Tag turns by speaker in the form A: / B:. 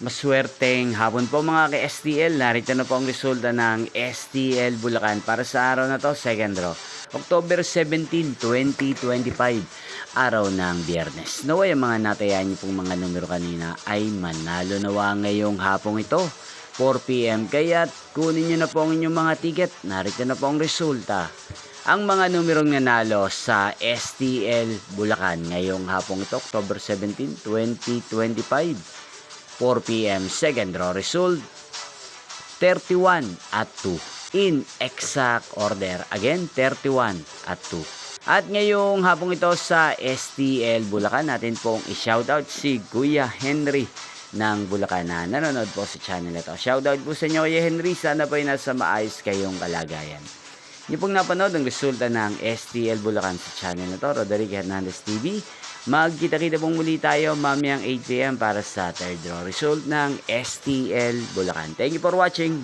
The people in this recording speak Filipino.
A: Maswerteng hapon po mga ka-STL. Narito na po ang resulta ng STL Bulacan para sa araw na to, second draw. October 17, 2025, araw ng Biyernes. Naway ang mga natayaan niyo pong mga numero kanina ay manalo nawa ngayong hapong ito, 4 PM. Kaya kunin niyo na po ang inyong mga ticket. Narito na po ang resulta. Ang mga numerong nanalo sa STL Bulacan ngayong hapong ito, October 17, 2025. 4 PM, second draw result 31 at 2 in exact order. Again, 31 at 2. At ngayong hapong ito sa STL Bulacan, natin pong i-shoutout si Kuya Henry ng Bulacan na nanonood po sa channel ito. Shoutout po sa inyo Kuya Henry, sana po ay nasa maayos kayong kalagayan. Niyo pong napanood ang resulta ng STL Bulacan sa channel na to, Roderick Hernandez TV. Magkita-kita pong muli tayo mamayang 8 PM para sa third draw result ng STL Bulacan. Thank you for watching.